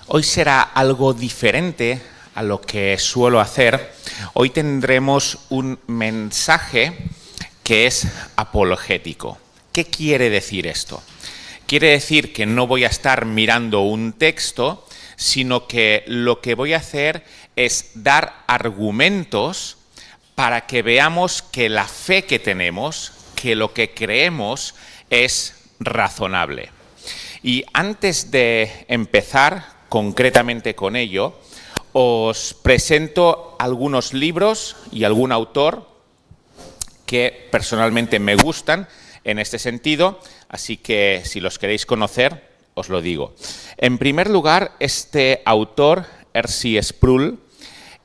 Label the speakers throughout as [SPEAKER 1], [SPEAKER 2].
[SPEAKER 1] Hoy será algo diferente a lo que suelo hacer. Hoy tendremos un mensaje que es apologético. ¿Qué quiere decir esto? Quiere decir que no voy a estar mirando un texto, sino que lo que voy a hacer es dar argumentos para que veamos que la fe que tenemos, que lo que creemos es razonable. Y antes de empezar concretamente con ello, os presento algunos libros y algún autor que personalmente me gustan en este sentido, así que si los queréis conocer, os lo digo. En primer lugar, este autor, R.C. Sproul,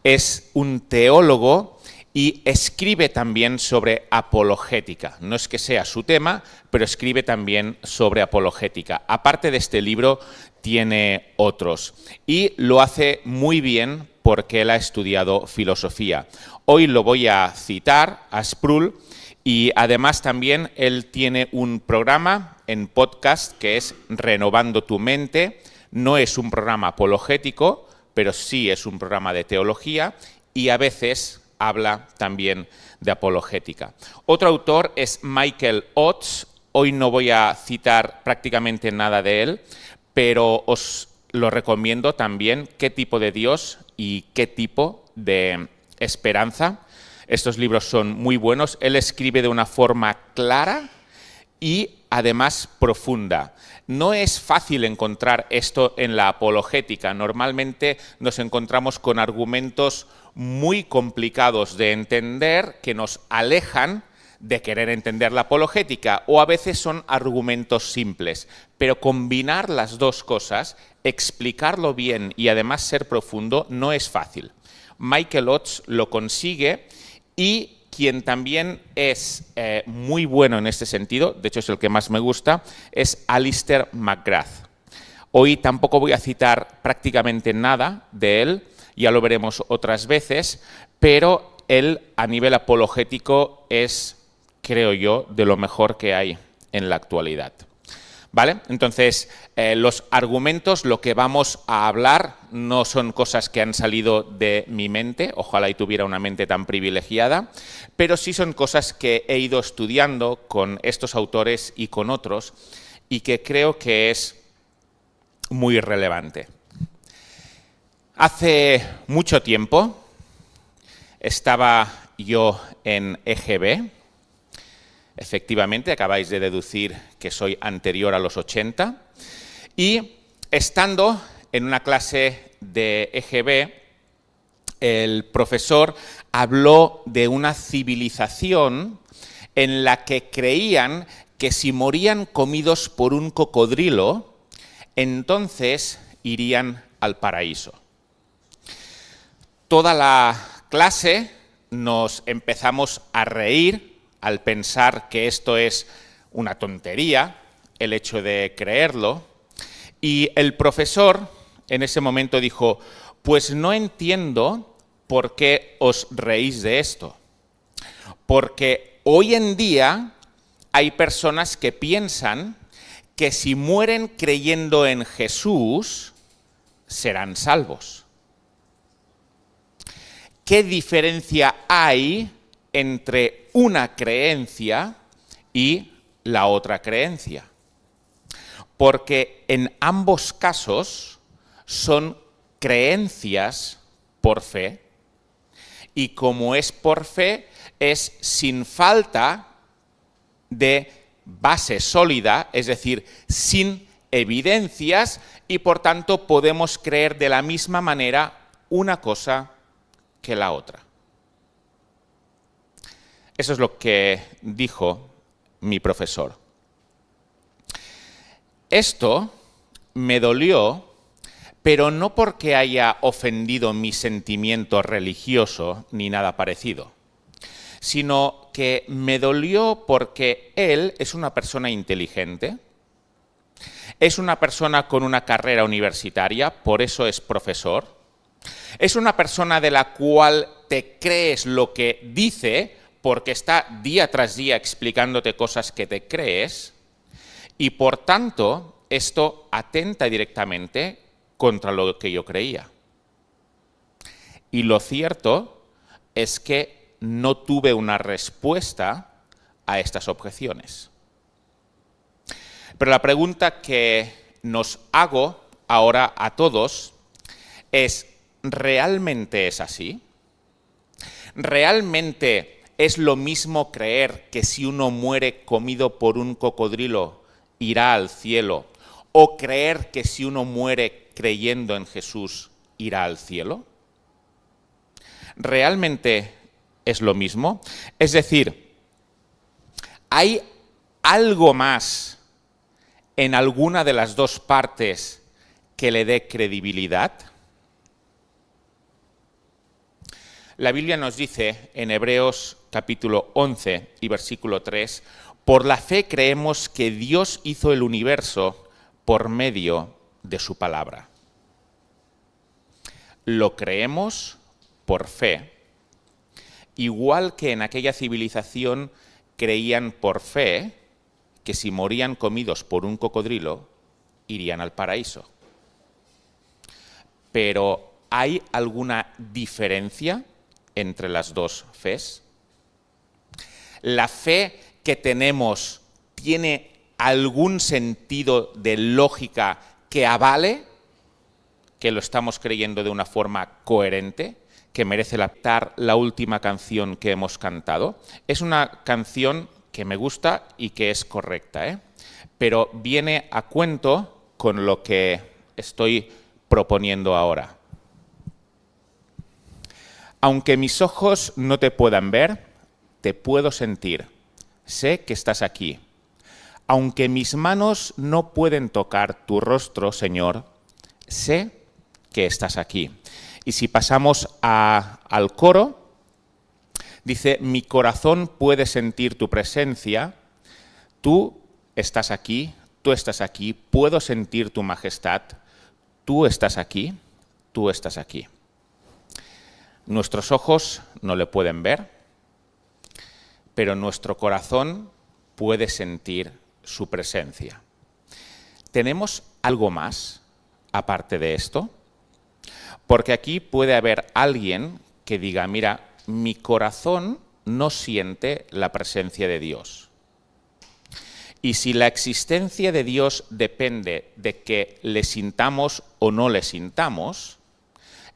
[SPEAKER 1] es un teólogo y escribe también sobre apologética. No es que sea su tema, pero escribe también sobre apologética. Aparte de este libro, tiene otros. Y lo hace muy bien porque él ha estudiado filosofía. Hoy lo voy a citar a Sproul y además también él tiene un programa en podcast que es Renovando tu Mente. No es un programa apologético, pero sí es un programa de teología y a veces habla también de apologética. Otro autor es Michael Oates. Hoy no voy a citar prácticamente nada de él, pero os lo recomiendo también, qué tipo de Dios y qué tipo de esperanza. Estos libros son muy buenos. Él escribe de una forma clara y además profunda. No es fácil encontrar esto en la apologética. Normalmente nos encontramos con argumentos muy complicados de entender que nos alejan de querer entender la apologética, o a veces son argumentos simples. Pero combinar las dos cosas, explicarlo bien y además ser profundo, no es fácil. Michael Oates lo consigue y quien también es muy bueno en este sentido, de hecho es el que más me gusta, es Alister McGrath. Hoy tampoco voy a citar prácticamente nada de él, ya lo veremos otras veces, pero él a nivel apologético es, creo yo, de lo mejor que hay en la actualidad. ¿Vale? Entonces, los argumentos, lo que vamos a hablar, no son cosas que han salido de mi mente, ojalá y tuviera una mente tan privilegiada, pero sí son cosas que he ido estudiando con estos autores y con otros, y que creo que es muy relevante. Hace mucho tiempo estaba yo en EGB. Efectivamente, acabáis de deducir que soy anterior a los 80. Y estando en una clase de EGB, el profesor habló de una civilización en la que creían que si morían comidos por un cocodrilo, entonces irían al paraíso. Toda la clase nos empezamos a reír al pensar que esto es una tontería, el hecho de creerlo, y el profesor en ese momento dijo, pues no entiendo por qué os reís de esto, porque hoy en día hay personas que piensan que si mueren creyendo en Jesús, serán salvos. ¿Qué diferencia hay entre una creencia y la otra creencia? Porque en ambos casos son creencias por fe, y como es por fe, es sin falta de base sólida, es decir, sin evidencias, y por tanto podemos creer de la misma manera una cosa que la otra. Eso es lo que dijo mi profesor. Esto me dolió, pero no porque haya ofendido mi sentimiento religioso ni nada parecido, sino que me dolió porque él es una persona inteligente, es una persona con una carrera universitaria, por eso es profesor, es una persona de la cual te crees lo que dice, porque está día tras día explicándote cosas que te crees, y por tanto esto atenta directamente contra lo que yo creía. Y lo cierto es que no tuve una respuesta a estas objeciones. Pero la pregunta que nos hago ahora a todos es, ¿realmente es así? ¿Realmente es lo mismo creer que si uno muere comido por un cocodrilo irá al cielo, o creer que si uno muere creyendo en Jesús irá al cielo? ¿Realmente es lo mismo? Es decir, ¿hay algo más en alguna de las dos partes que le dé credibilidad? La Biblia nos dice en Hebreos capítulo 11 y versículo 3, por la fe creemos que Dios hizo el universo por medio de su palabra. Lo creemos por fe, igual que en aquella civilización creían por fe que si morían comidos por un cocodrilo, irían al paraíso. Pero ¿hay alguna diferencia entre las dos fes? ¿La fe que tenemos tiene algún sentido de lógica que avale que lo estamos creyendo de una forma coherente, que merece la última canción que hemos cantado? Es una canción que me gusta y que es correcta, pero viene a cuento con lo que estoy proponiendo ahora. Aunque mis ojos no te puedan ver, te puedo sentir. Sé que estás aquí. Aunque mis manos no pueden tocar tu rostro, Señor, sé que estás aquí. Y si pasamos al coro, dice, mi corazón puede sentir tu presencia, tú estás aquí, puedo sentir tu majestad, tú estás aquí, tú estás aquí. Nuestros ojos no le pueden ver, pero nuestro corazón puede sentir su presencia. ¿Tenemos algo más aparte de esto? Porque aquí puede haber alguien que diga, mira, mi corazón no siente la presencia de Dios. Y si la existencia de Dios depende de que le sintamos o no le sintamos,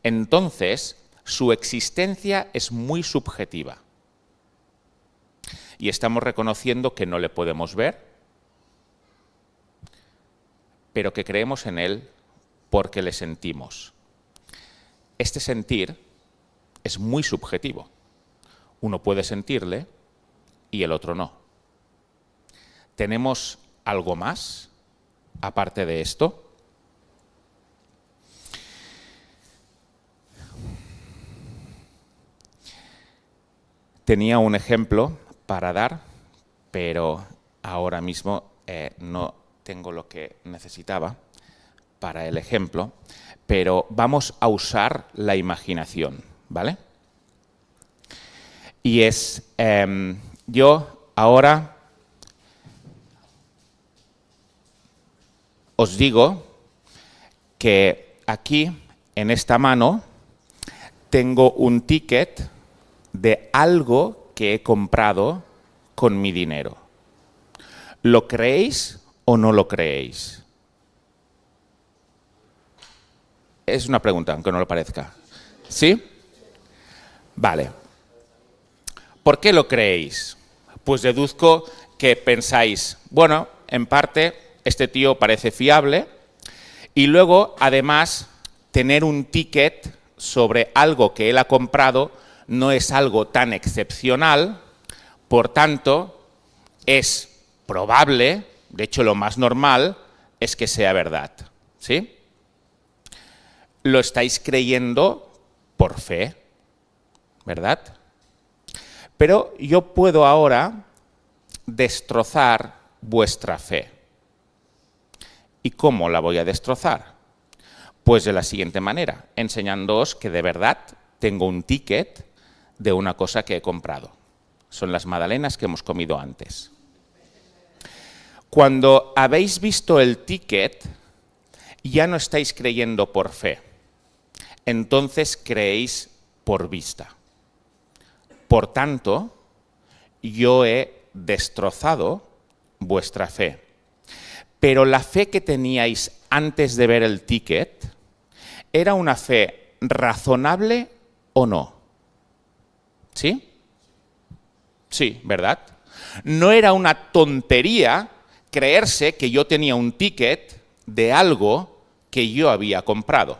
[SPEAKER 1] entonces su existencia es muy subjetiva. Y estamos reconociendo que no le podemos ver, pero que creemos en Él porque le sentimos. Este sentir es muy subjetivo. Uno puede sentirle y el otro no. ¿Tenemos algo más aparte de esto? Tenía un ejemplo para dar, pero ahora mismo no tengo lo que necesitaba para el ejemplo, pero vamos a usar la imaginación, ¿vale? Y es, yo ahora os digo que aquí, en esta mano, tengo un ticket de algo que he comprado con mi dinero. ¿Lo creéis o no lo creéis? Es una pregunta, aunque no lo parezca. ¿Sí? Vale. ¿Por qué lo creéis? Pues deduzco que pensáis, bueno, en parte, este tío parece fiable, y luego, además, tener un ticket sobre algo que él ha comprado no es algo tan excepcional, por tanto, es probable, de hecho lo más normal, es que sea verdad. ¿Sí? Lo estáis creyendo por fe, ¿verdad? Pero yo puedo ahora destrozar vuestra fe. ¿Y cómo la voy a destrozar? Pues de la siguiente manera, enseñándoos que de verdad tengo un ticket de una cosa que he comprado. Son las magdalenas que hemos comido antes. Cuando habéis visto el ticket, ya no estáis creyendo por fe, entonces creéis por vista. Por tanto, yo he destrozado vuestra fe. Pero la fe que teníais antes de ver el ticket, ¿era una fe razonable o no? ¿Sí? Sí, ¿verdad? No era una tontería creerse que yo tenía un ticket de algo que yo había comprado.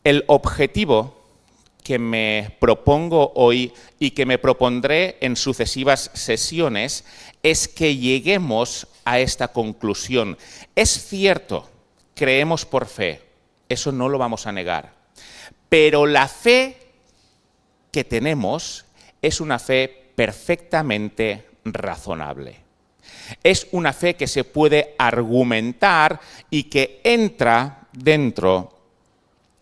[SPEAKER 1] El objetivo que me propongo hoy y que me propondré en sucesivas sesiones es que lleguemos a esta conclusión. Es cierto, creemos por fe, eso no lo vamos a negar, pero la fe que tenemos es una fe perfectamente razonable. Es una fe que se puede argumentar y que entra dentro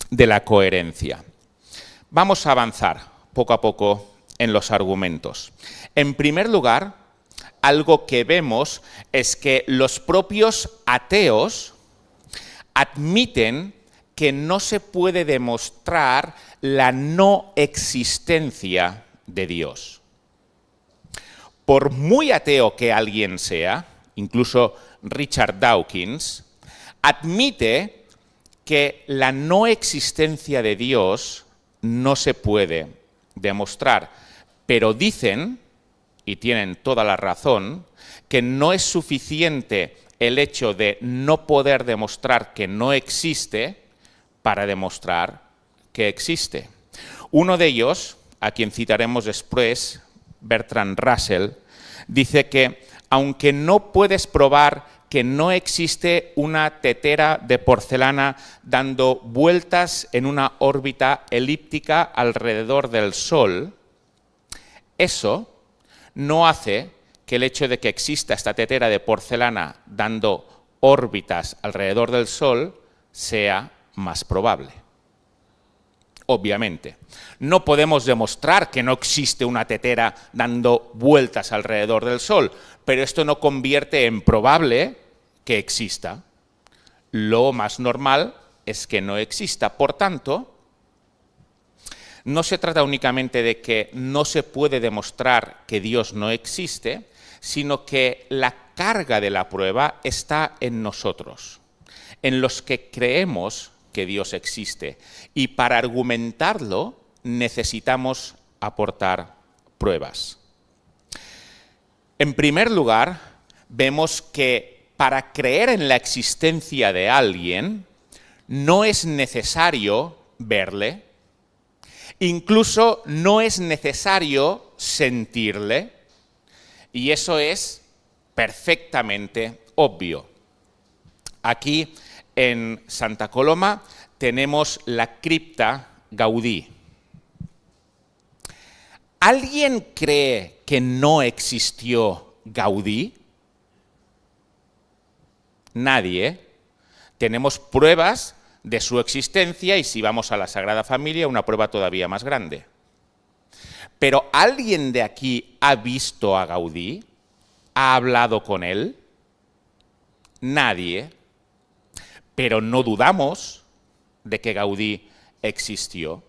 [SPEAKER 1] de la coherencia. Vamos a avanzar poco a poco en los argumentos. En primer lugar, algo que vemos es que los propios ateos admiten que no se puede demostrar la no existencia de Dios. Por muy ateo que alguien sea, incluso Richard Dawkins, admite que la no existencia de Dios no se puede demostrar, pero dicen, y tienen toda la razón, que no es suficiente el hecho de no poder demostrar que no existe para demostrar que existe. Uno de ellos, a quien citaremos después, Bertrand Russell, dice que aunque no puedes probar que no existe una tetera de porcelana dando vueltas en una órbita elíptica alrededor del Sol, eso no hace que el hecho de que exista esta tetera de porcelana dando órbitas alrededor del Sol sea más probable. Obviamente, no podemos demostrar que no existe una tetera dando vueltas alrededor del Sol, pero esto no convierte en probable que exista. Lo más normal es que no exista. Por tanto, no se trata únicamente de que no se puede demostrar que Dios no existe, sino que la carga de la prueba está en nosotros, en los que creemos que Dios existe. Y para argumentarlo necesitamos aportar pruebas. En primer lugar, vemos que para creer en la existencia de alguien no es necesario verle, incluso no es necesario sentirle, y eso es perfectamente obvio. Aquí en Santa Coloma tenemos la cripta Gaudí. ¿Alguien cree que no existió Gaudí? Nadie. Tenemos pruebas de su existencia y si vamos a la Sagrada Familia, una prueba todavía más grande. Pero ¿alguien de aquí ha visto a Gaudí? ¿Ha hablado con él? Nadie. Pero no dudamos de que Gaudí existió.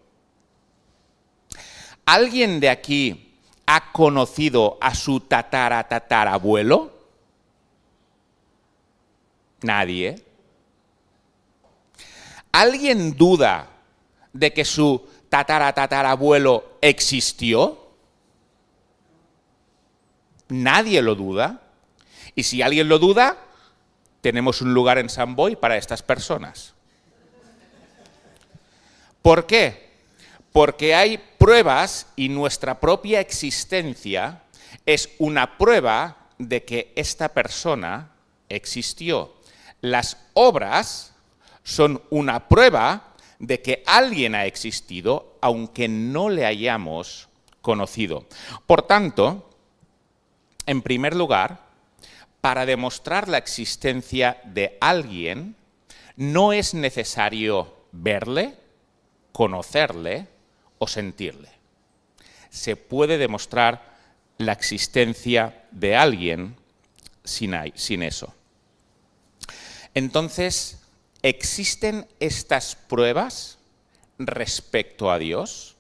[SPEAKER 1] ¿Alguien de aquí ha conocido a su tatarabuelo? Nadie. ¿Alguien duda de que su tatarabuelo existió? Nadie lo duda. Y si alguien lo duda, tenemos un lugar en San Boi para estas personas. ¿Por qué? Porque hay pruebas y nuestra propia existencia es una prueba de que esta persona existió. Las obras son una prueba de que alguien ha existido, aunque no le hayamos conocido. Por tanto, en primer lugar, para demostrar la existencia de alguien, no es necesario verle, conocerle o sentirle. Se puede demostrar la existencia de alguien sin eso. Entonces, ¿existen estas pruebas respecto a Dios?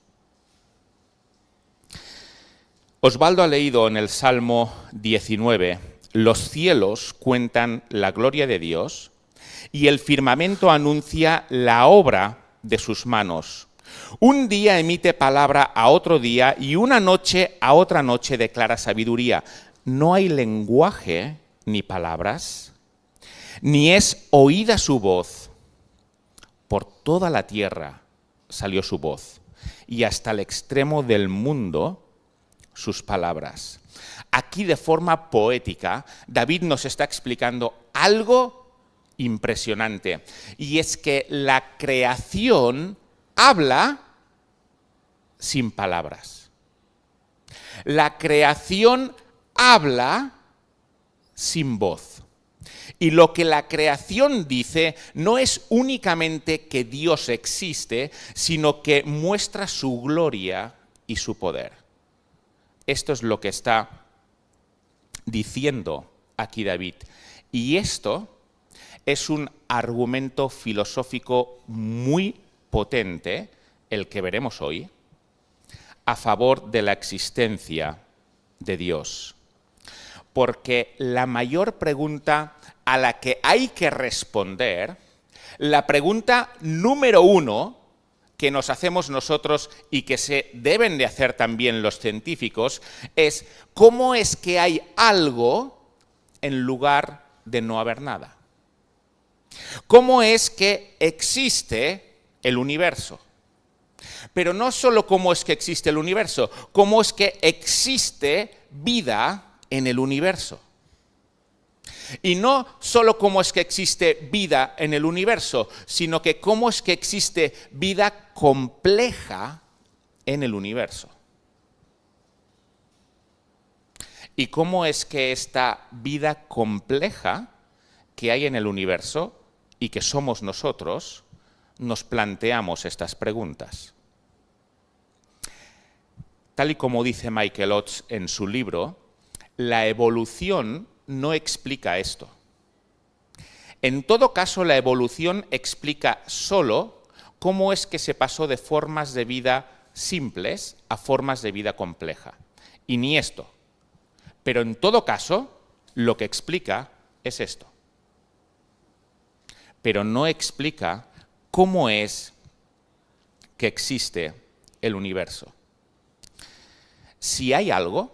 [SPEAKER 1] Osvaldo ha leído en el Salmo 19, los cielos cuentan la gloria de Dios y el firmamento anuncia la obra de sus manos. Un día emite palabra a otro día y una noche a otra noche declara sabiduría. No hay lenguaje ni palabras, ni es oída su voz. Por toda la tierra salió su voz y hasta el extremo del mundo sus palabras. Aquí de forma poética, David nos está explicando algo impresionante, y es que la creación habla sin palabras. La creación habla sin voz. Y lo que la creación dice no es únicamente que Dios existe, sino que muestra su gloria y su poder. Esto es lo que está diciendo aquí David. Y esto es un argumento filosófico muy potente, el que veremos hoy, a favor de la existencia de Dios. Porque la mayor pregunta a la que hay que responder, la pregunta número uno que nos hacemos nosotros y que se deben de hacer también los científicos, es ¿cómo es que hay algo en lugar de no haber nada? ¿Cómo es que existe el universo? Pero no solo cómo es que existe el universo, cómo es que existe vida en el universo. Y no solo cómo es que existe vida en el universo, sino que cómo es que existe vida compleja en el universo. Y cómo es que esta vida compleja que hay en el universo y que somos nosotros, nos planteamos estas preguntas. Tal y como dice Michael Oates en su libro, la evolución no explica esto. En todo caso, la evolución explica solo cómo es que se pasó de formas de vida simples a formas de vida compleja. Y ni esto. Pero en todo caso, lo que explica es esto. Pero no explica cómo es que existe el universo. Si hay algo,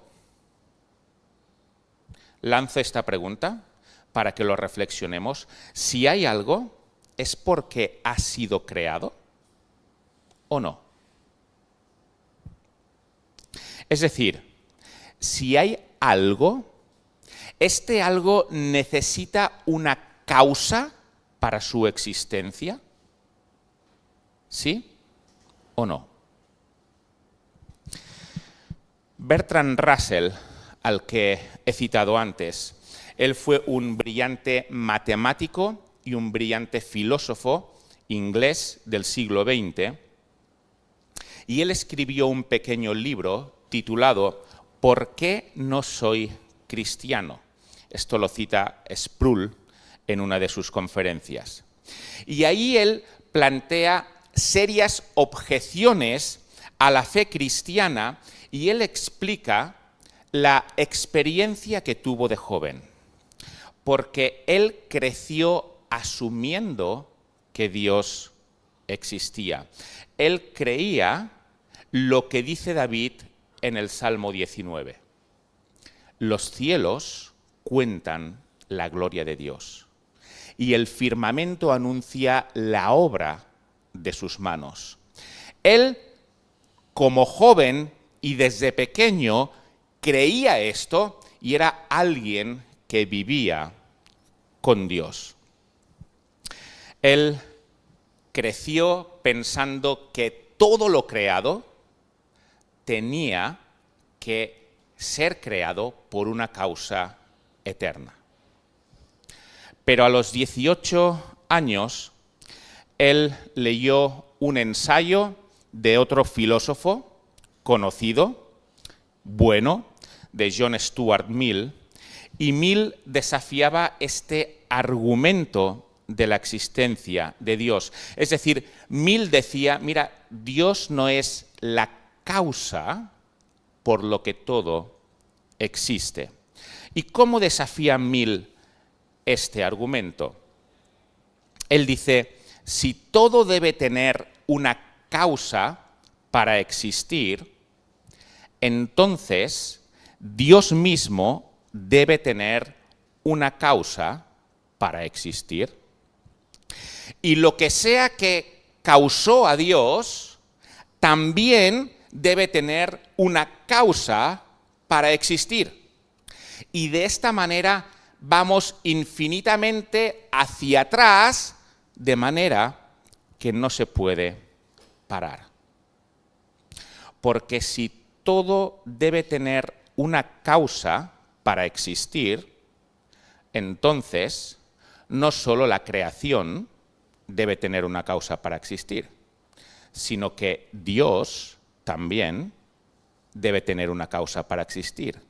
[SPEAKER 1] lanzo esta pregunta para que lo reflexionemos. Si hay algo, ¿es porque ha sido creado o no? Es decir, si hay algo, ¿este algo necesita una causa para su existencia? ¿Sí o no? Bertrand Russell, al que he citado antes, él fue un brillante matemático y un brillante filósofo inglés del siglo XX, y él escribió un pequeño libro titulado ¿Por qué no soy cristiano? Esto lo cita Sproul en una de sus conferencias. Y ahí él plantea serias objeciones a la fe cristiana y él explica la experiencia que tuvo de joven, porque él creció asumiendo que Dios existía. Él creía lo que dice David en el Salmo 19. Los cielos cuentan la gloria de Dios y el firmamento anuncia la obra de sus manos. Él, como joven y desde pequeño, creía esto y era alguien que vivía con Dios. Él creció pensando que todo lo creado tenía que ser creado por una causa eterna. Pero a los 18 años, él leyó un ensayo de otro filósofo conocido, bueno, de John Stuart Mill, y Mill desafiaba este argumento de la existencia de Dios. Es decir, Mill decía, mira, Dios no es la causa por lo que todo existe. ¿Y cómo desafía Mill este argumento? Él dice, si todo debe tener una causa para existir, entonces Dios mismo debe tener una causa para existir. Y lo que sea que causó a Dios, también debe tener una causa para existir. Y de esta manera vamos infinitamente hacia atrás, de manera que no se puede parar. Porque si todo debe tener una causa para existir, entonces no solo la creación debe tener una causa para existir, sino que Dios también debe tener una causa para existir.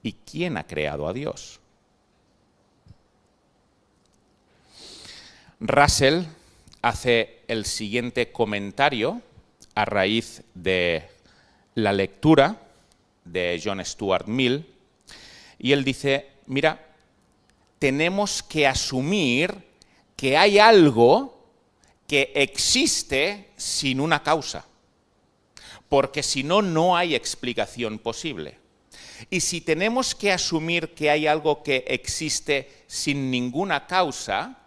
[SPEAKER 1] ¿Y quién ha creado a Dios? Russell hace el siguiente comentario a raíz de la lectura de John Stuart Mill, y él dice, mira, tenemos que asumir que hay algo que existe sin una causa, porque si no, no hay explicación posible. Y si tenemos que asumir que hay algo que existe sin ninguna causa,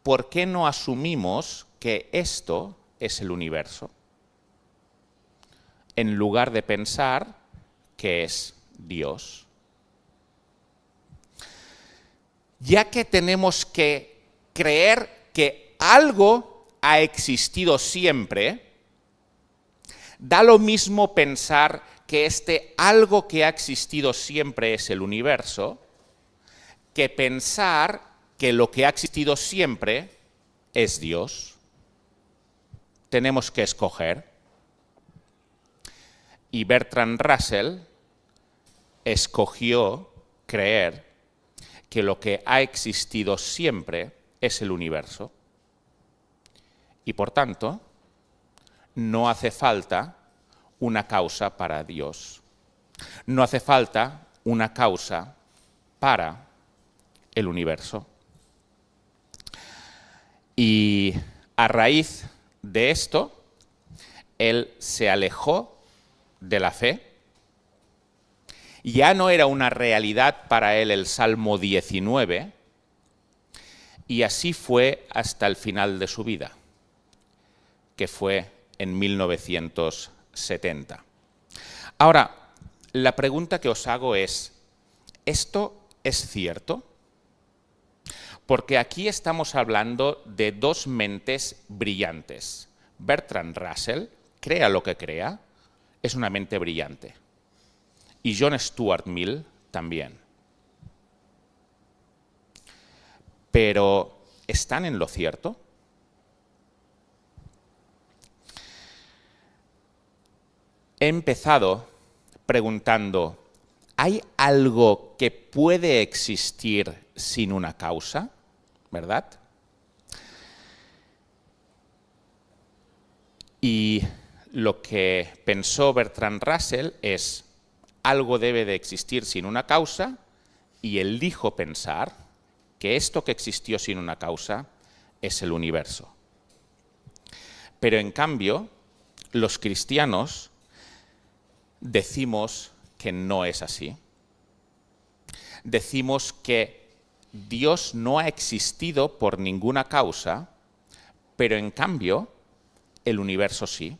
[SPEAKER 1] ¿por qué no asumimos que esto es el universo? En lugar de pensar que es Dios. Ya que tenemos que creer que algo ha existido siempre, da lo mismo pensar que este algo que ha existido siempre es el universo, que pensar que lo que ha existido siempre es Dios. Tenemos que escoger. Y Bertrand Russell escogió creer que lo que ha existido siempre es el universo. Y por tanto, no hace falta una causa para Dios. No hace falta una causa para el universo. Y a raíz de esto, él se alejó de la fe. Ya no era una realidad para él el Salmo 19, y así fue hasta el final de su vida, que fue en 1970. Ahora, la pregunta que os hago es, ¿esto es cierto? Porque aquí estamos hablando de dos mentes brillantes. Bertrand Russell, crea lo que crea, es una mente brillante. Y John Stuart Mill también. Pero, ¿están en lo cierto? He empezado preguntando, ¿hay algo que puede existir sin una causa? ¿Verdad? Y lo que pensó Bertrand Russell es, algo debe de existir sin una causa, y elijo pensar que esto que existió sin una causa es el universo. Pero en cambio, los cristianos decimos que no es así. Decimos que Dios no ha existido por ninguna causa, pero en cambio, el universo sí.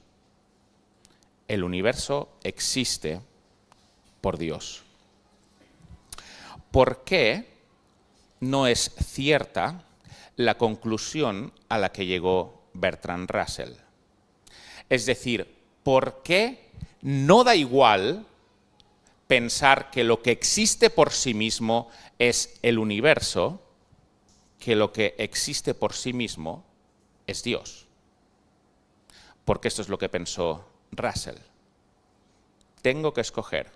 [SPEAKER 1] El universo existe por Dios. ¿Por qué no es cierta la conclusión a la que llegó Bertrand Russell? Es decir, ¿por qué no da igual pensar que lo que existe por sí mismo es el universo, que lo que existe por sí mismo es Dios? Porque esto es lo que pensó Russell. Tengo que escoger.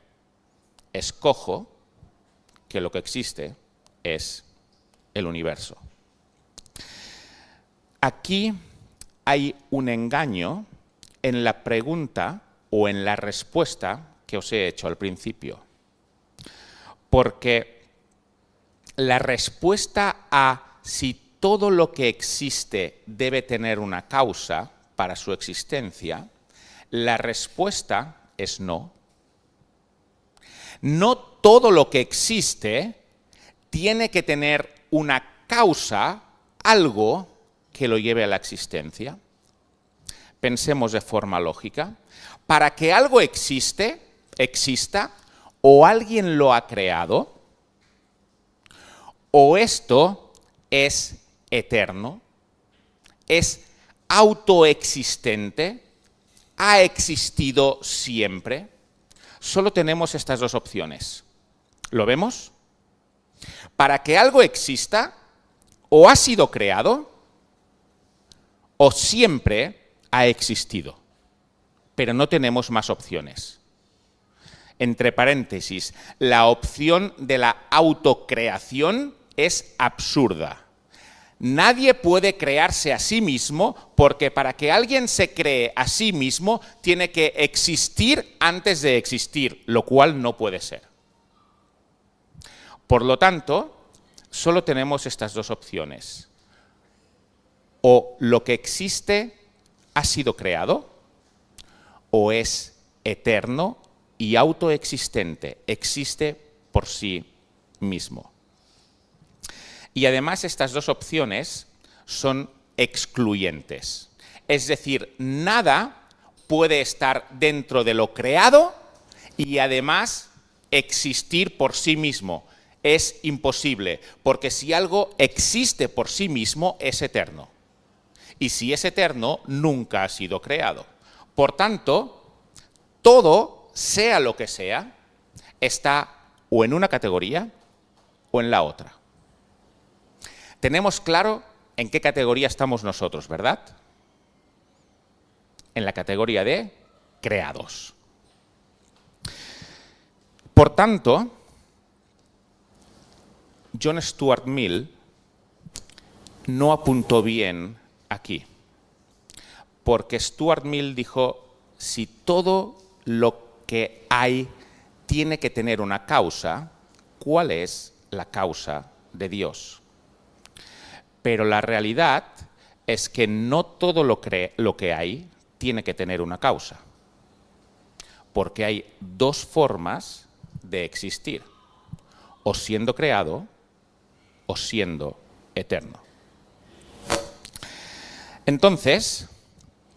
[SPEAKER 1] Escojo que lo que existe es el universo. Aquí hay un engaño en la pregunta o en la respuesta que os he hecho al principio. Porque la respuesta a si todo lo que existe debe tener una causa para su existencia, la respuesta es no. No todo lo que existe tiene que tener una causa, algo que lo lleve a la existencia. Pensemos de forma lógica. Para que algo exista, o alguien lo ha creado, o esto es eterno, es autoexistente, ha existido siempre. Solo tenemos estas dos opciones. ¿Lo vemos? Para que algo exista, o ha sido creado, o siempre ha existido. Pero no tenemos más opciones. Entre paréntesis, la opción de la autocreación es absurda. Nadie puede crearse a sí mismo porque para que alguien se cree a sí mismo tiene que existir antes de existir, lo cual no puede ser. Por lo tanto, solo tenemos estas dos opciones. O lo que existe ha sido creado, o es eterno y autoexistente, existe por sí mismo. Y además estas dos opciones son excluyentes. Es decir, nada puede estar dentro de lo creado y además existir por sí mismo. Es imposible, porque si algo existe por sí mismo, es eterno. Y si es eterno, nunca ha sido creado. Por tanto, todo, sea lo que sea, está o en una categoría o en la otra. Tenemos claro en qué categoría estamos nosotros, ¿verdad? En la categoría de creados. Por tanto, John Stuart Mill no apuntó bien aquí, porque Stuart Mill dijo, si todo lo que hay tiene que tener una causa, ¿cuál es la causa de Dios? Pero la realidad es que no todo lo que hay tiene que tener una causa, porque hay dos formas de existir, o siendo creado o siendo eterno. Entonces,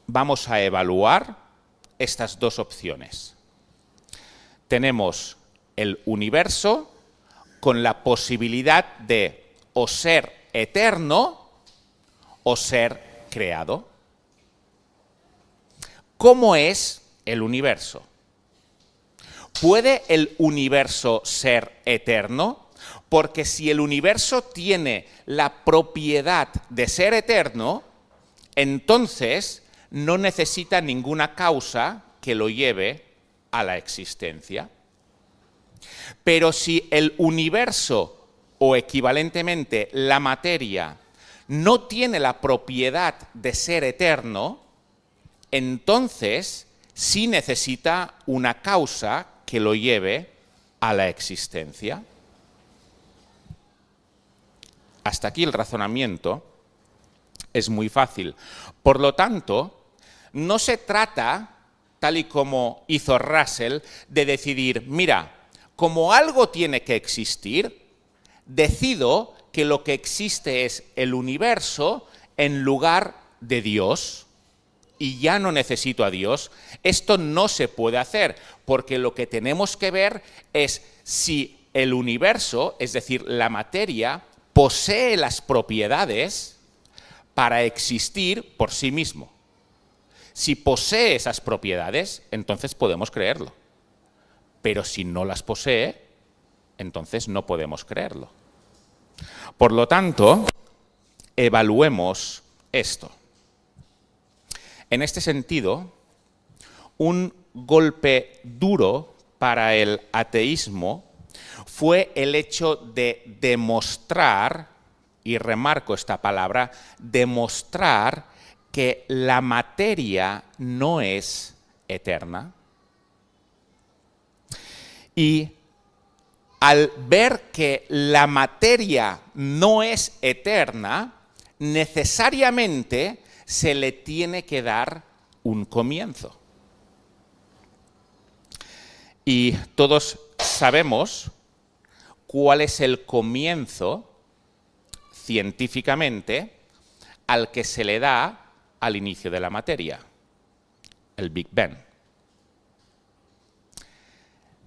[SPEAKER 1] vamos a evaluar estas dos opciones. Tenemos el universo con la posibilidad de o ser eterno o ser creado. ¿Cómo es el universo? ¿Puede el universo ser eterno? Porque si el universo tiene la propiedad de ser eterno, entonces no necesita ninguna causa que lo lleve a la existencia. Pero si el universo, o equivalentemente la materia, no tiene la propiedad de ser eterno, entonces sí necesita una causa que lo lleve a la existencia. Hasta aquí el razonamiento es muy fácil. Por lo tanto, no se trata, tal y como hizo Russell, de decidir, mira, como algo tiene que existir, decido que lo que existe es el universo en lugar de Dios y ya no necesito a Dios. Esto no se puede hacer, porque lo que tenemos que ver es si el universo, es decir, la materia, posee las propiedades para existir por sí mismo. Si posee esas propiedades, entonces podemos creerlo. Pero si no las posee, entonces no podemos creerlo. Por lo tanto, evaluemos esto. En este sentido, un golpe duro para el ateísmo fue el hecho de demostrar y remarco esta palabra, demostrar que la materia no es eterna. Y al ver que la materia no es eterna, necesariamente se le tiene que dar un comienzo. Y todos sabemos cuál es el comienzo científicamente al que se le da al inicio de la materia, el Big Bang.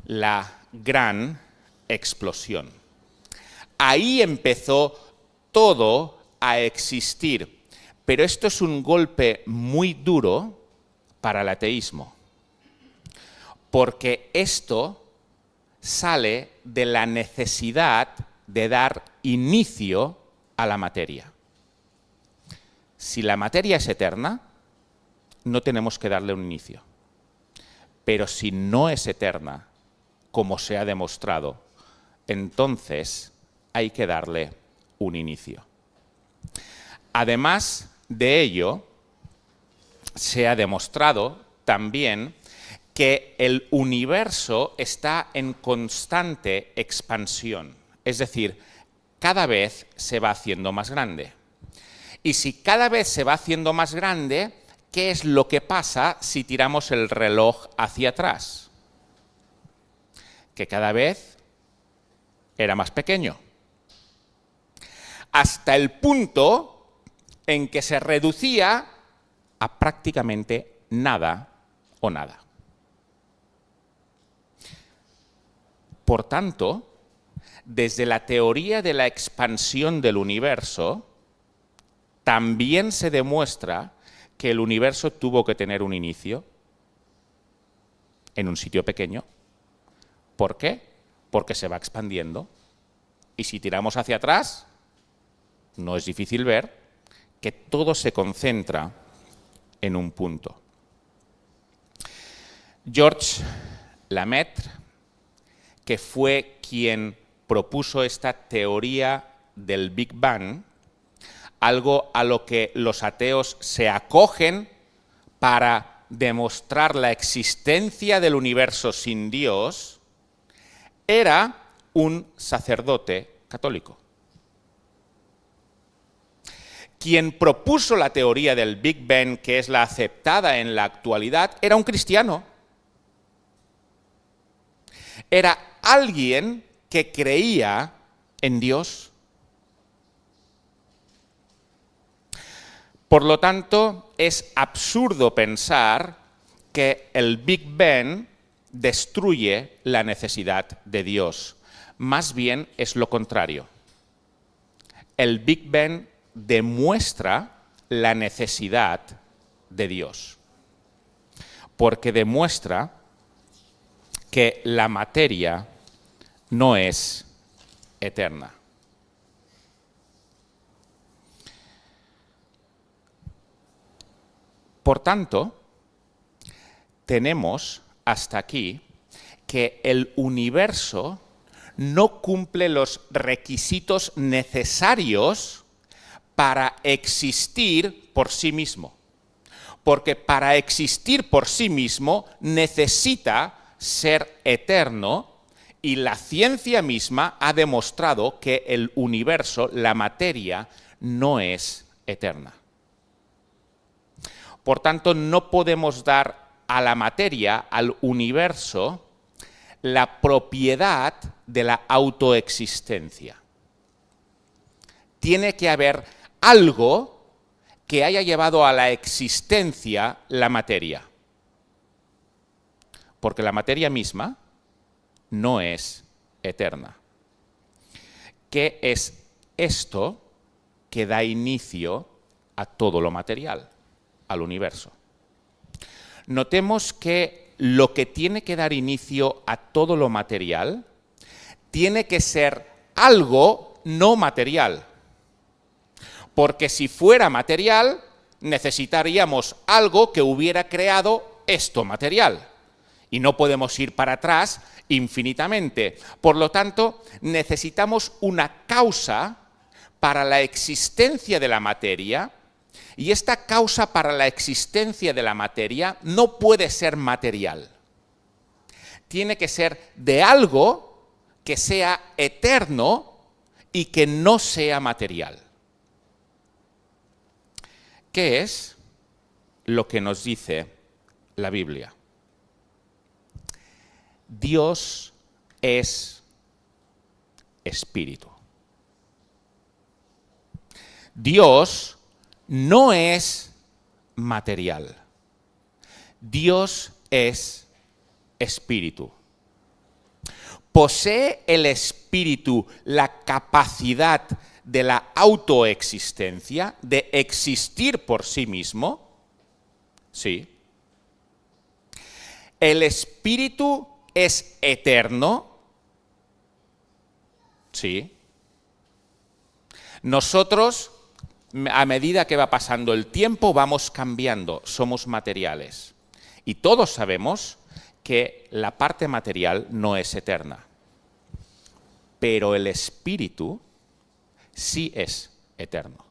[SPEAKER 1] La gran explosión. Ahí empezó todo a existir, pero esto es un golpe muy duro para el ateísmo, porque esto sale de la necesidad de dar inicio a la materia. Si la materia es eterna, no tenemos que darle un inicio. Pero si no es eterna, como se ha demostrado, entonces hay que darle un inicio. Además de ello, se ha demostrado también que el universo está en constante expansión, es decir, cada vez se va haciendo más grande. Y si cada vez se va haciendo más grande, ¿qué es lo que pasa si tiramos el reloj hacia atrás? Que cada vez era más pequeño. Hasta el punto en que se reducía a prácticamente nada o nada. Por tanto, desde la teoría de la expansión del universo, también se demuestra que el universo tuvo que tener un inicio en un sitio pequeño. ¿Por qué? Porque se va expandiendo. Y si tiramos hacia atrás, no es difícil ver que todo se concentra en un punto. Georges Lemaitre, que fue quien propuso esta teoría del Big Bang, algo a lo que los ateos se acogen para demostrar la existencia del universo sin Dios, era un sacerdote católico. Quien propuso la teoría del Big Bang, que es la aceptada en la actualidad, era un cristiano. Era alguien que creía en Dios. Por lo tanto, es absurdo pensar que el Big Bang destruye la necesidad de Dios. Más bien es lo contrario. El Big Bang demuestra la necesidad de Dios, porque demuestra que la materia no es eterna. Por tanto, tenemos hasta aquí que el universo no cumple los requisitos necesarios para existir por sí mismo. Porque para existir por sí mismo necesita ser eterno, y la ciencia misma ha demostrado que el universo, la materia, no es eterna. Por tanto, no podemos dar a la materia, al universo, la propiedad de la autoexistencia. Tiene que haber algo que haya llevado a la existencia la materia. Porque la materia misma no es eterna. ¿Qué es esto que da inicio a todo lo material, al universo? Notemos que lo que tiene que dar inicio a todo lo material tiene que ser algo no material. Porque si fuera material, necesitaríamos algo que hubiera creado esto material. Y no podemos ir para atrás infinitamente. Por lo tanto, necesitamos una causa para la existencia de la materia, y esta causa para la existencia de la materia no puede ser material. Tiene que ser de algo que sea eterno y que no sea material. ¿Qué es lo que nos dice la Biblia? Dios es espíritu. Dios no es material. Dios es espíritu. ¿Posee el espíritu la capacidad de la autoexistencia, de existir por sí mismo? Sí. ¿El espíritu es eterno? Sí. Nosotros, a medida que va pasando el tiempo, vamos cambiando, somos materiales. Y todos sabemos que la parte material no es eterna. Pero el espíritu sí es eterno.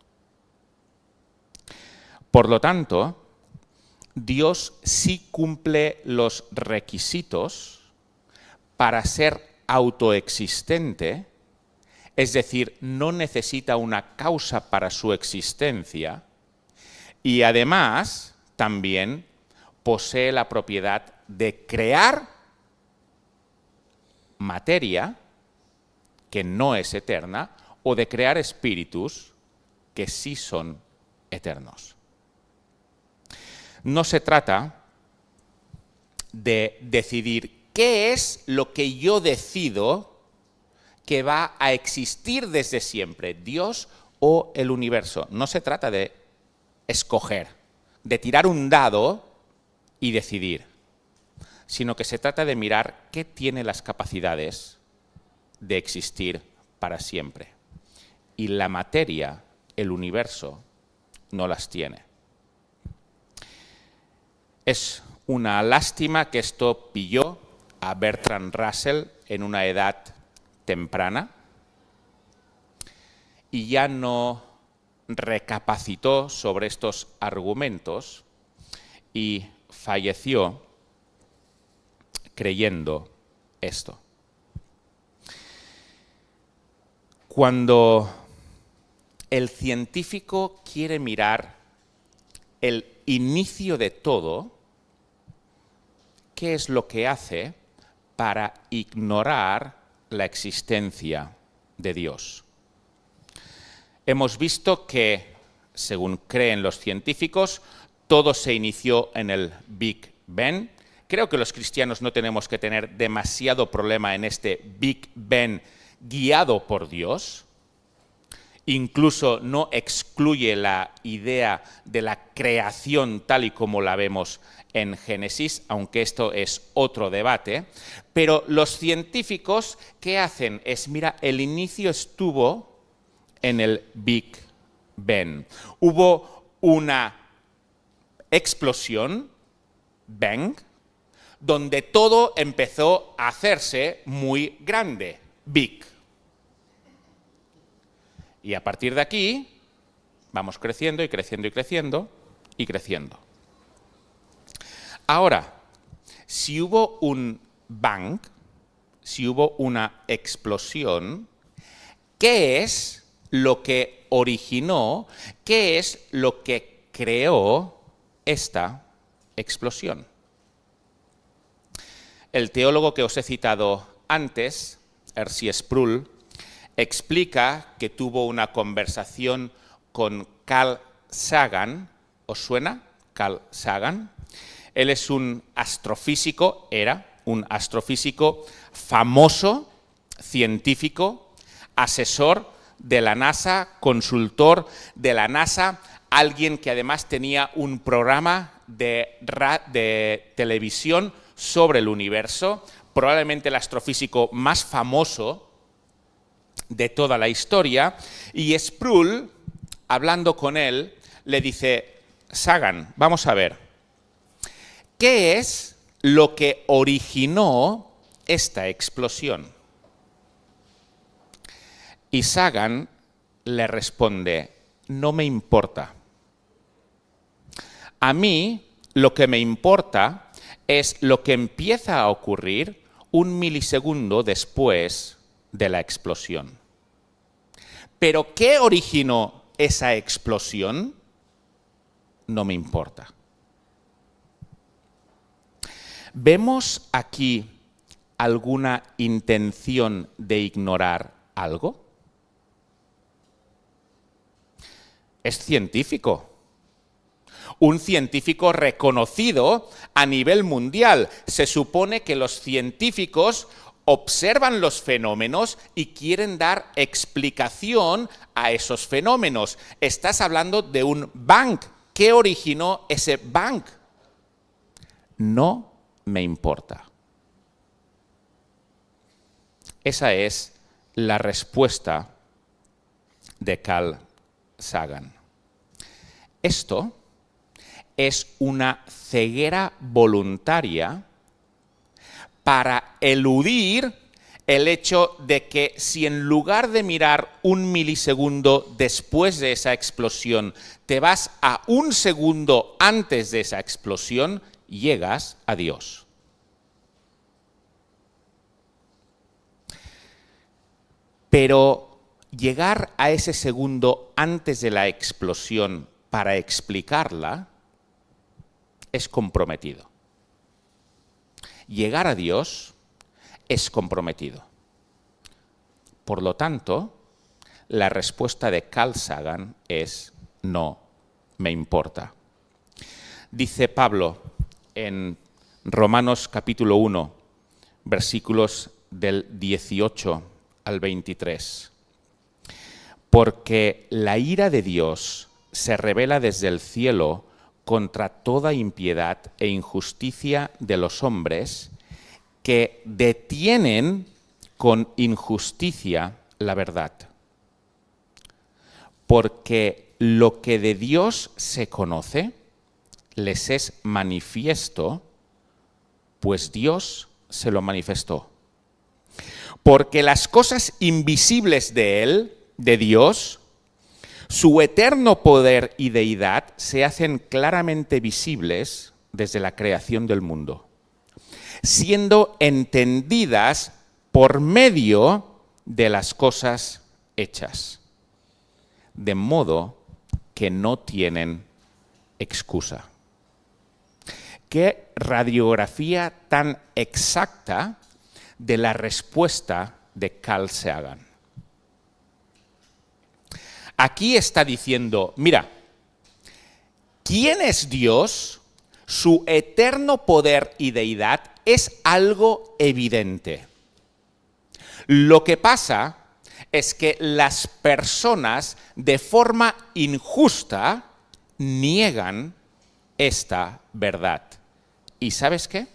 [SPEAKER 1] Por lo tanto, Dios sí cumple los requisitos para ser autoexistente, es decir, no necesita una causa para su existencia, y además también posee la propiedad de crear materia que no es eterna, o de crear espíritus que sí son eternos. No se trata de decidir qué es lo que yo decido que va a existir desde siempre, Dios o el universo. No se trata de escoger, de tirar un dado y decidir, sino que se trata de mirar qué tiene las capacidades de existir para siempre. Y la materia, el universo, no las tiene. Es una lástima que esto pilló a Bertrand Russell en una edad temprana y ya no recapacitó sobre estos argumentos y falleció creyendo esto. Cuando el científico quiere mirar el inicio de todo, ¿qué es lo que hace para ignorar la existencia de Dios? Hemos visto que, según creen los científicos, todo se inició en el Big Bang. Creo que los cristianos no tenemos que tener demasiado problema en este Big Bang guiado por Dios. Incluso no excluye la idea de la creación tal y como la vemos en Génesis, aunque esto es otro debate. Pero los científicos, ¿qué hacen? Es, mira, el inicio estuvo en el Big Bang. Hubo una explosión, bang, donde todo empezó a hacerse muy grande, big. Y a partir de aquí vamos creciendo y creciendo y creciendo y creciendo. Ahora, si hubo un bang, si hubo una explosión, ¿qué es lo que originó, qué es lo que creó esta explosión? El teólogo que os he citado antes, R.C. Sproul, explica que tuvo una conversación con Carl Sagan. ¿Os suena? Carl Sagan. Él es un astrofísico, era un astrofísico famoso, científico, asesor de la NASA, consultor de la NASA, alguien que además tenía un programa de televisión sobre el universo, probablemente el astrofísico más famoso de toda la historia, y Sproul, hablando con él, le dice: Sagan, vamos a ver, ¿qué es lo que originó esta explosión? Y Sagan le responde, no me importa. A mí lo que me importa es lo que empieza a ocurrir un milisegundo después de la explosión. ¿Pero qué originó esa explosión? No me importa. ¿Vemos aquí alguna intención de ignorar algo? Es científico. Un científico reconocido a nivel mundial. Se supone que los científicos observan los fenómenos y quieren dar explicación a esos fenómenos. Estás hablando de un bang. ¿Qué originó ese bang? No me importa. Esa es la respuesta de Carl Sagan. Esto es una ceguera voluntaria para eludir el hecho de que si en lugar de mirar un milisegundo después de esa explosión, te vas a un segundo antes de esa explosión, llegas a Dios. Pero llegar a ese segundo antes de la explosión para explicarla es comprometido. Llegar a Dios es comprometido. Por lo tanto, la respuesta de Carl Sagan es no me importa. Dice Pablo en Romanos capítulo 1, versículos del 18 al 23. Porque la ira de Dios se revela desde el cielo contra toda impiedad e injusticia de los hombres que detienen con injusticia la verdad. Porque lo que de Dios se conoce les es manifiesto, pues Dios se lo manifestó. Porque las cosas invisibles de Él, de Dios, su eterno poder y deidad se hacen claramente visibles desde la creación del mundo, siendo entendidas por medio de las cosas hechas, de modo que no tienen excusa. Qué radiografía tan exacta de la respuesta de Carl Sagan. Aquí está diciendo, mira, ¿quién es Dios? Su eterno poder y deidad es algo evidente. Lo que pasa es que las personas de forma injusta niegan esta verdad. ¿Y sabes qué?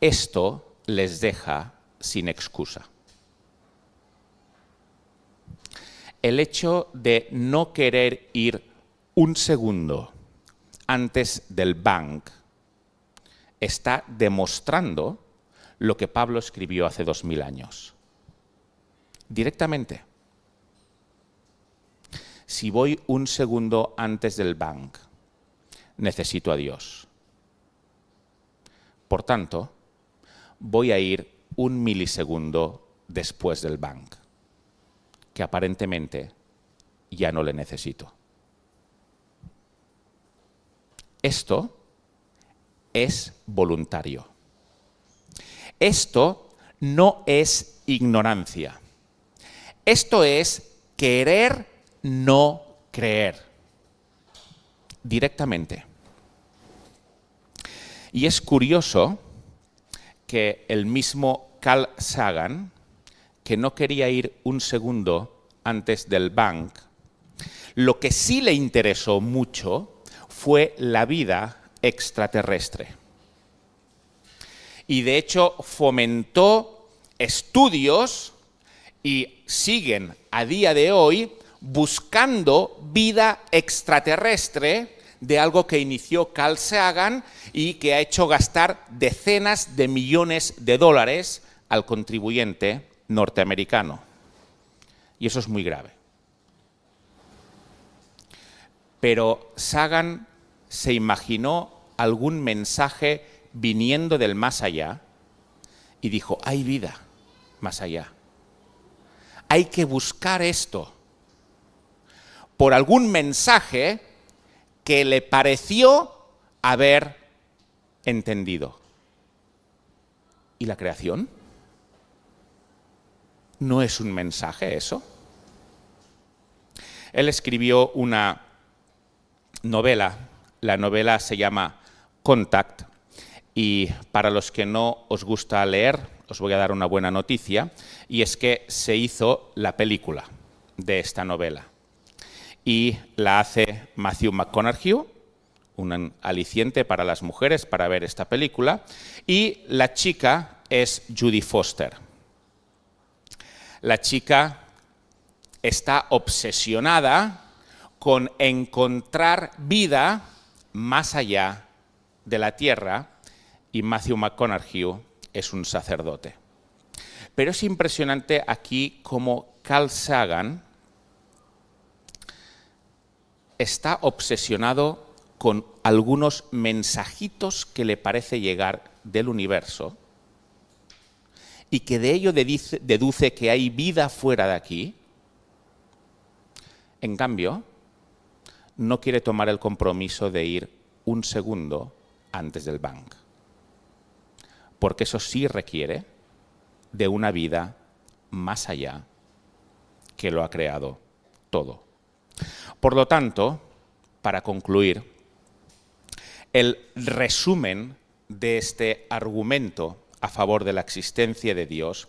[SPEAKER 1] Esto les deja sin excusa. El hecho de no querer ir un segundo antes del bang está demostrando lo que Pablo escribió hace 2000 años. Directamente. Si voy un segundo antes del bang, necesito a Dios. Por tanto, voy a ir un milisegundo después del bang, que aparentemente ya no le necesito. Esto es voluntario. Esto no es ignorancia. Esto es querer no creer. Directamente. Y es curioso que el mismo Carl Sagan, que no quería ir un segundo antes del bang, lo que sí le interesó mucho fue la vida extraterrestre. Y de hecho fomentó estudios y siguen a día de hoy buscando vida extraterrestre de algo que inició Carl Sagan y que ha hecho gastar decenas de millones de dólares al contribuyente norteamericano. Y eso es muy grave. Pero Sagan se imaginó algún mensaje viniendo del más allá y dijo, hay vida más allá. Hay que buscar esto por algún mensaje que le pareció haber entendido. ¿Y la creación? ¿No es un mensaje eso? Él escribió una novela, la novela se llama Contact, y para los que no os gusta leer, os voy a dar una buena noticia, y es que se hizo la película de esta novela. Y la hace Matthew McConaughey, un aliciente para las mujeres para ver esta película, y la chica es Judy Foster. La chica está obsesionada con encontrar vida más allá de la Tierra, y Matthew McConaughey es un sacerdote. Pero es impresionante aquí cómo Carl Sagan está obsesionado con algunos mensajitos que le parece llegar del universo y que de ello deduce que hay vida fuera de aquí. En cambio, no quiere tomar el compromiso de ir un segundo antes del Bang, porque eso sí requiere de una vida más allá que lo ha creado todo. Por lo tanto, para concluir, el resumen de este argumento a favor de la existencia de Dios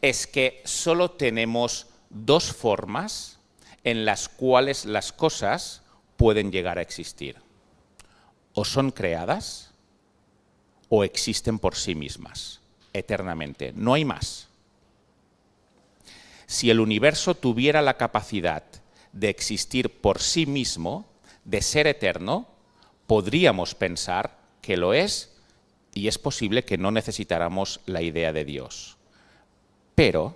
[SPEAKER 1] es que solo tenemos dos formas en las cuales las cosas pueden llegar a existir. O son creadas o existen por sí mismas, eternamente. No hay más. Si el universo tuviera la capacidad de existir por sí mismo, de ser eterno, podríamos pensar que lo es y es posible que no necesitáramos la idea de Dios. Pero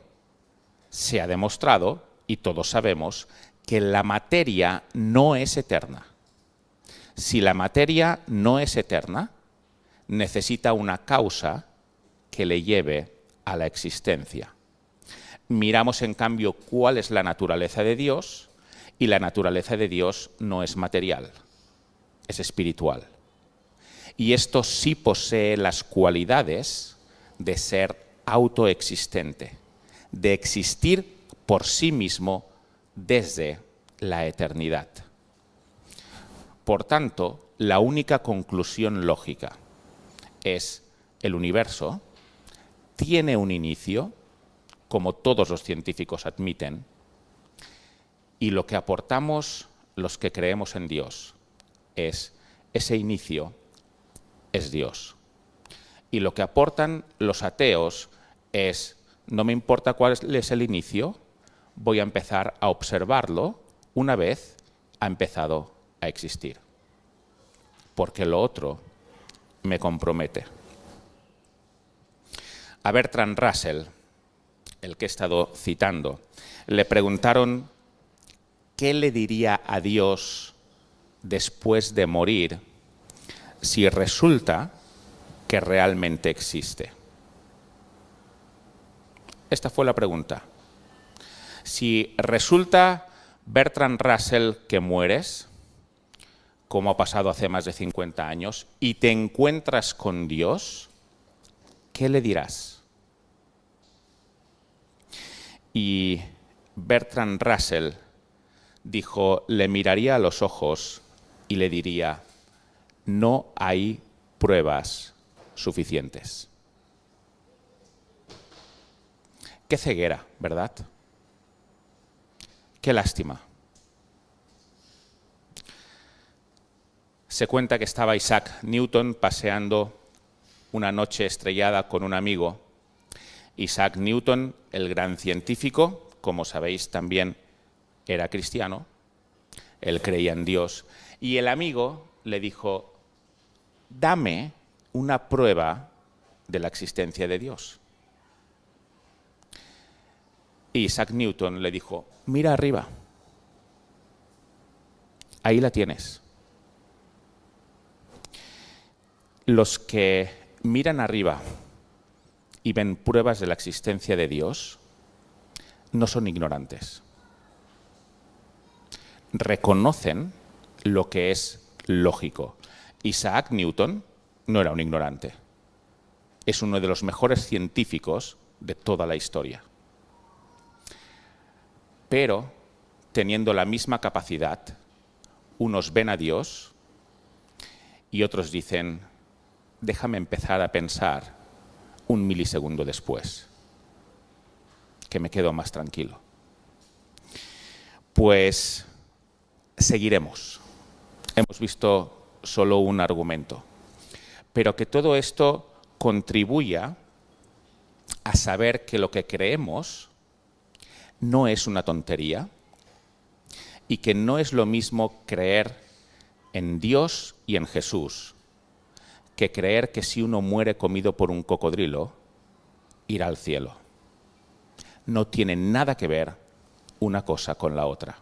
[SPEAKER 1] se ha demostrado, y todos sabemos, que la materia no es eterna. Si la materia no es eterna, necesita una causa que le lleve a la existencia. Miramos, en cambio, cuál es la naturaleza de Dios, y la naturaleza de Dios no es material, es espiritual. Y esto sí posee las cualidades de ser autoexistente, de existir por sí mismo desde la eternidad. Por tanto, la única conclusión lógica es: el universo tiene un inicio, como todos los científicos admiten, y lo que aportamos los que creemos en Dios es ese inicio es Dios. Y lo que aportan los ateos es: no me importa cuál es el inicio, voy a empezar a observarlo una vez ha empezado a existir, porque lo otro me compromete. A Bertrand Russell, el que he estado citando, le preguntaron qué le diría a Dios después de morir si resulta que realmente existe. Esta fue la pregunta. Si resulta, Bertrand Russell, que mueres, como ha pasado hace más de 50 años, y te encuentras con Dios, ¿qué le dirás? Y Bertrand Russell dijo: le miraría a los ojos y le diría: no hay pruebas suficientes. Qué ceguera, ¿verdad? Qué lástima. Se cuenta que estaba Isaac Newton paseando una noche estrellada con un amigo. Isaac Newton, el gran científico, como sabéis, también era cristiano. Él creía en Dios. Y el amigo le dijo: dame una prueba de la existencia de Dios. Y Isaac Newton le dijo, mira arriba, ahí la tienes. Los que miran arriba y ven pruebas de la existencia de Dios no son ignorantes. Reconocen lo que es lógico. Isaac Newton no era un ignorante. Es uno de los mejores científicos de toda la historia. Pero, teniendo la misma capacidad, unos ven a Dios y otros dicen, déjame empezar a pensar un milisegundo después, que me quedo más tranquilo. Pues seguiremos. Hemos visto solo un argumento, pero que todo esto contribuya a saber que lo que creemos no es una tontería y que no es lo mismo creer en Dios y en Jesús que creer que si uno muere comido por un cocodrilo, irá al cielo. No tiene nada que ver una cosa con la otra.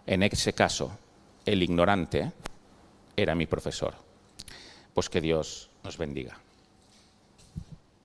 [SPEAKER 1] En ese caso, el ignorante era mi profesor. Pues que Dios nos bendiga.